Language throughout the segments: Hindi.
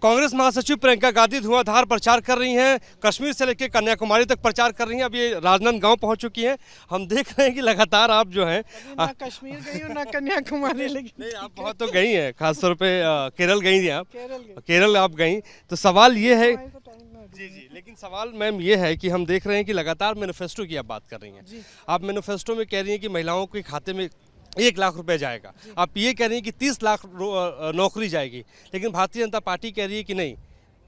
कांग्रेस महासचिव प्रियंका गांधी धुआंधार प्रचार कर रही हैं। कश्मीर से लेकर कन्याकुमारी तक प्रचार कर रही हैं। अब ये राजनांदगांव पहुंच चुकी हैं। हम देख रहे हैं कि लगातार आप जो हैं ना कश्मीर गई हूँ ना कन्याकुमारी, लेकिन नहीं, आप बहुत तो गई हैं, खासतौर पे केरल गई थी आप। केरल केरल आप गई, तो सवाल ये है जी जी, लेकिन सवाल मैम ये है कि हम देख रहे हैं कि लगातार मैनिफेस्टो की आप बात कर रही हैं। आप मैनिफेस्टो में कह रही हैं कि महिलाओं के खाते में 1 लाख रुपए जाएगा। आप ये कह रही हैं कि 30 लाख नौकरी जाएगी, लेकिन भारतीय जनता पार्टी कह रही है कि नहीं,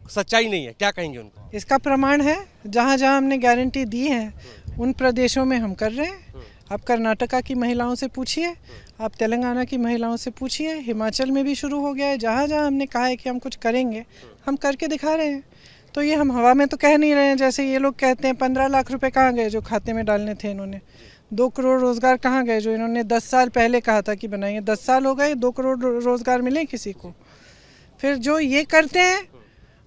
सच्चाई नहीं है। क्या कहेंगे उनको? इसका प्रमाण है, जहाँ जहाँ हमने गारंटी दी है उन प्रदेशों में हम कर रहे हैं। आप कर्नाटका की महिलाओं से पूछिए, आप तेलंगाना की महिलाओं से पूछिए, हिमाचल में भी शुरू हो गया है। जहाँ जहाँ हमने कहा है कि हम कुछ करेंगे, हम करके दिखा रहे हैं। तो ये हम हवा में तो कह नहीं रहे हैं। जैसे ये लोग कहते हैं 15 लाख रुपए कहाँ गए जो खाते में डालने थे इन्होंने, 2 करोड़ रोजगार कहाँ गए जो इन्होंने 10 साल पहले कहा था कि बनाएंगे। 10 साल हो गए, 2 करोड़ रोजगार मिले किसी को? फिर जो ये करते हैं,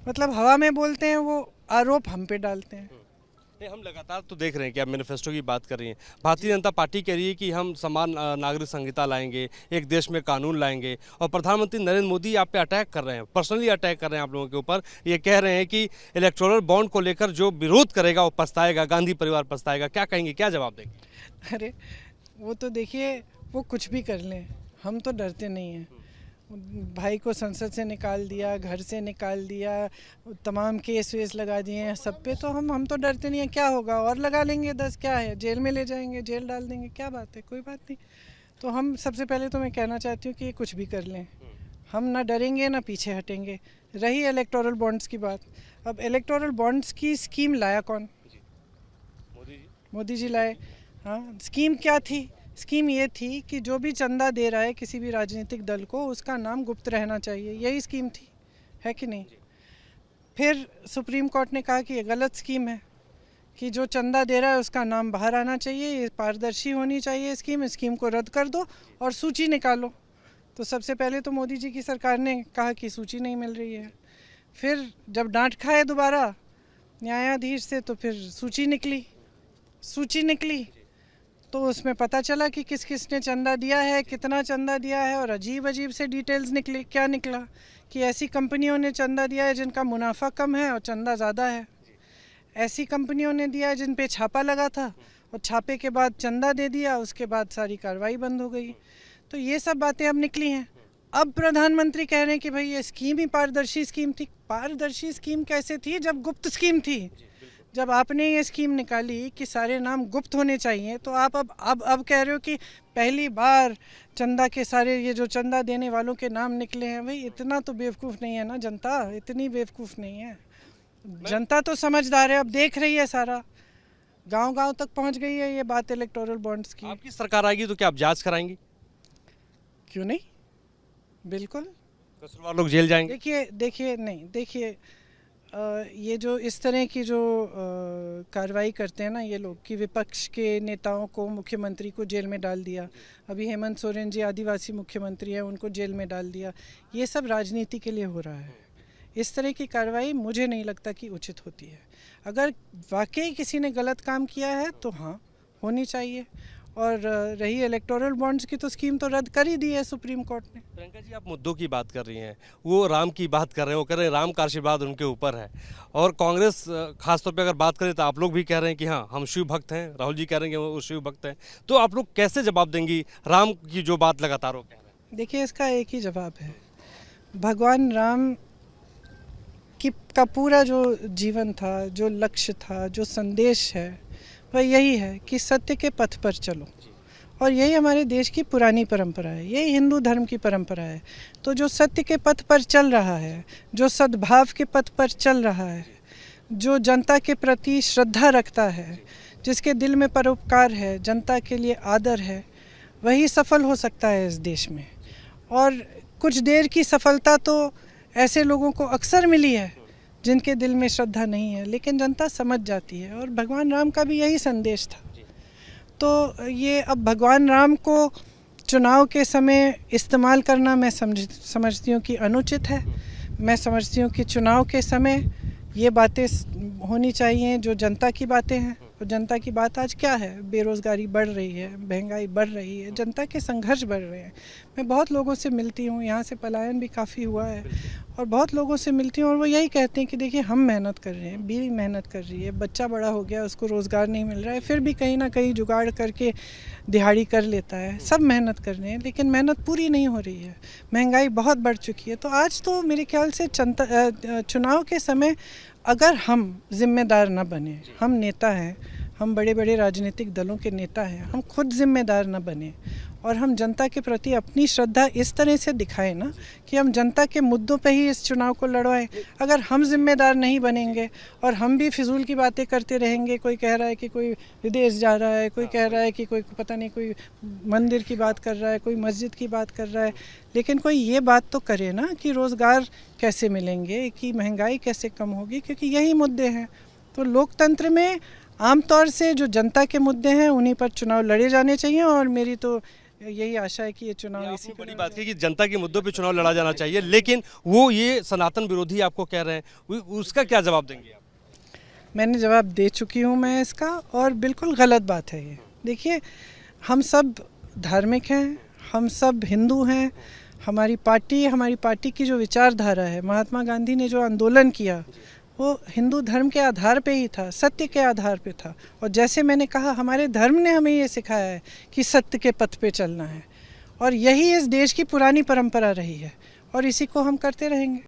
मतलब हवा में बोलते हैं, वो आरोप हम पे डालते हैं। हम लगातार तो देख रहे हैं कि आप मैनिफेस्टो की बात कर रही हैं। भारतीय जनता पार्टी कह रही है कि हम समान नागरिक संहिता लाएंगे, एक देश में कानून लाएंगे, और प्रधानमंत्री नरेंद्र मोदी आप पे अटैक कर रहे हैं, पर्सनली अटैक कर रहे हैं आप लोगों के ऊपर। ये कह रहे हैं कि इलेक्टोरल बॉन्ड को लेकर जो विरोध करेगा वो पछताएगा, गांधी परिवार पछताएगा। क्या कहेंगे, क्या जवाब देंगे? अरे वो तो देखिए, वो कुछ भी कर लें, हम तो डरते नहीं हैं। भाई को संसद से निकाल दिया, घर से निकाल दिया, तमाम केस वेस लगा दिए हैं सब पे, तो हम तो डरते नहीं हैं। क्या होगा, और लगा लेंगे 10, क्या है, जेल में ले जाएंगे, जेल डाल देंगे, क्या बात है, कोई बात नहीं। तो हम सबसे पहले तो मैं कहना चाहती हूँ कि कुछ भी कर लें, हम ना डरेंगे ना पीछे हटेंगे। रही इलेक्टोरल बॉन्ड्स की बात, अब इलेक्टोरल बॉन्ड्स की स्कीम लाया कौन? मोदी जी लाए। हाँ, स्कीम क्या थी? स्कीम ये थी कि जो भी चंदा दे रहा है किसी भी राजनीतिक दल को, उसका नाम गुप्त रहना चाहिए। यही स्कीम थी, है कि नहीं? फिर सुप्रीम कोर्ट ने कहा कि ये गलत स्कीम है, कि जो चंदा दे रहा है उसका नाम बाहर आना चाहिए, ये पारदर्शी होनी चाहिए स्कीम को रद्द कर दो और सूची निकालो। तो सबसे पहले तो मोदी जी की सरकार ने कहा कि सूची नहीं मिल रही है। फिर जब डांट खाए दोबारा न्यायाधीश से, तो फिर सूची निकली तो उसमें पता चला कि किस किस ने चंदा दिया है, कितना चंदा दिया है, और अजीब अजीब से डिटेल्स निकले। क्या निकला कि ऐसी कंपनियों ने चंदा दिया है जिनका मुनाफा कम है और चंदा ज़्यादा है। ऐसी कंपनियों ने दिया है जिन पे छापा लगा था और छापे के बाद चंदा दे दिया, उसके बाद सारी कार्रवाई बंद हो गई। तो ये सब बातें अब निकली हैं। अब प्रधानमंत्री कह रहे हैं कि भाई ये स्कीम ही पारदर्शी स्कीम थी। पारदर्शी स्कीम कैसे थी जब गुप्त स्कीम थी? जब आपने ये स्कीम निकाली कि सारे नाम गुप्त होने चाहिए, तो आप अब कह रहे हो कि पहली बार चंदा के सारे, ये जो चंदा देने वालों के नाम निकले हैं। भाई इतना तो बेवकूफ़ नहीं है ना जनता, इतनी बेवकूफ़ नहीं है जनता, तो समझदार है, अब देख रही है, सारा गांव-गांव तक पहुंच गई है ये बात इलेक्टोरल बॉन्ड्स की। आपकी सरकार आएगी तो क्या आप जांच कराएंगी? क्यों नहीं, बिल्कुल। कसूरवार लोग जेल जाएंगे? देखिए, ये जो इस तरह की जो कार्रवाई करते हैं ना ये लोग, कि विपक्ष के नेताओं को, मुख्यमंत्री को जेल में डाल दिया, अभी हेमंत सोरेन जी आदिवासी मुख्यमंत्री हैं, उनको जेल में डाल दिया, ये सब राजनीति के लिए हो रहा है। इस तरह की कार्रवाई मुझे नहीं लगता कि उचित होती है। अगर वाकई किसी ने गलत काम किया है तो हाँ, होनी चाहिए। और रही इलेक्टोरल बॉन्ड्स की, तो स्कीम तो रद्द कर ही दी है सुप्रीम कोर्ट ने। प्रियंका जी, आप मुद्दों की बात कर रही हैं, वो राम की बात कर रहे हैं, वो कह रहे हैं राम का आशीर्वाद उनके ऊपर है। और कांग्रेस खासतौर पे अगर बात करें तो आप लोग भी कह रहे हैं कि हाँ हम शिव भक्त हैं, राहुल जी कह रहे हैं कि वो शिव भक्त हैं। तो आप लोग कैसे जवाब देंगी राम की जो बात लगातार वो कह रहे हैं? देखिए, इसका एक ही जवाब है, भगवान राम का पूरा जो जीवन था, जो लक्ष्य था, जो संदेश है, वह यही है कि सत्य के पथ पर चलो। और यही हमारे देश की पुरानी परंपरा है, यही हिंदू धर्म की परंपरा है। तो जो सत्य के पथ पर चल रहा है, जो सद्भाव के पथ पर चल रहा है, जो जनता के प्रति श्रद्धा रखता है, जिसके दिल में परोपकार है, जनता के लिए आदर है, वही सफल हो सकता है इस देश में। और कुछ देर की सफलता तो ऐसे लोगों को अक्सर मिली है जिनके दिल में श्रद्धा नहीं है, लेकिन जनता समझ जाती है। और भगवान राम का भी यही संदेश था। तो ये अब भगवान राम को चुनाव के समय इस्तेमाल करना मैं समझती हूँ कि अनुचित है। मैं समझती हूँ कि चुनाव के समय ये बातें होनी चाहिए जो जनता की बातें हैं। और जनता की बात आज क्या है? बेरोज़गारी बढ़ रही है, महंगाई बढ़ रही है, जनता के संघर्ष बढ़ रहे हैं। मैं बहुत लोगों से मिलती हूँ, यहाँ से पलायन भी काफ़ी हुआ है। और बहुत लोगों से मिलती हूँ और वो यही कहते हैं कि देखिए हम मेहनत कर रहे हैं, बीवी मेहनत कर रही है, बच्चा बड़ा हो गया, उसको रोज़गार नहीं मिल रहा है, फिर भी कहीं ना कहीं जुगाड़ करके दिहाड़ी कर लेता है। सब मेहनत कर रहे हैं लेकिन मेहनत पूरी नहीं हो रही है, महंगाई बहुत बढ़ चुकी है। तो आज तो मेरे ख्याल से चुनाव के समय अगर हम जिम्मेदार न बने, हम नेता हैं, हम बड़े बड़े राजनीतिक दलों के नेता हैं, हम खुद जिम्मेदार न बने और हम जनता के प्रति अपनी श्रद्धा इस तरह से दिखाएं ना कि हम जनता के मुद्दों पे ही इस चुनाव को लड़वाएं। अगर हम जिम्मेदार नहीं बनेंगे और हम भी फिजूल की बातें करते रहेंगे, कोई कह रहा है कि कोई विदेश जा रहा है, कोई कह रहा है कि कोई पता नहीं कोई मंदिर की बात कर रहा है, कोई मस्जिद की बात कर रहा है, लेकिन कोई ये बात तो करे ना कि रोज़गार कैसे मिलेंगे, कि महंगाई कैसे कम होगी, क्योंकि यही मुद्दे हैं। तो लोकतंत्र में आमतौर से जो जनता के मुद्दे हैं उन्हीं पर चुनाव लड़े जाने चाहिए और मेरी तो यही आशा है कि ये चुनाव इसी बड़ी बात है कि जनता के मुद्दों पे चुनाव लड़ा जाना चाहिए, लेकिन वो ये सनातन विरोधी आपको कह रहे हैं, उसका क्या जवाब देंगे आप? मैंने जवाब दे चुकी हूँ मैं इसका, और बिल्कुल गलत बात है ये। देखिए हम सब धार्मिक हैं, हम सब हिंदू हैं, हमारी पार्टी की जो विचारधारा है, महात्मा गांधी ने जो आंदोलन किया वो हिंदू धर्म के आधार पे ही था, सत्य के आधार पे था। और जैसे मैंने कहा हमारे धर्म ने हमें ये सिखाया है कि सत्य के पथ पे चलना है और यही इस देश की पुरानी परंपरा रही है और इसी को हम करते रहेंगे।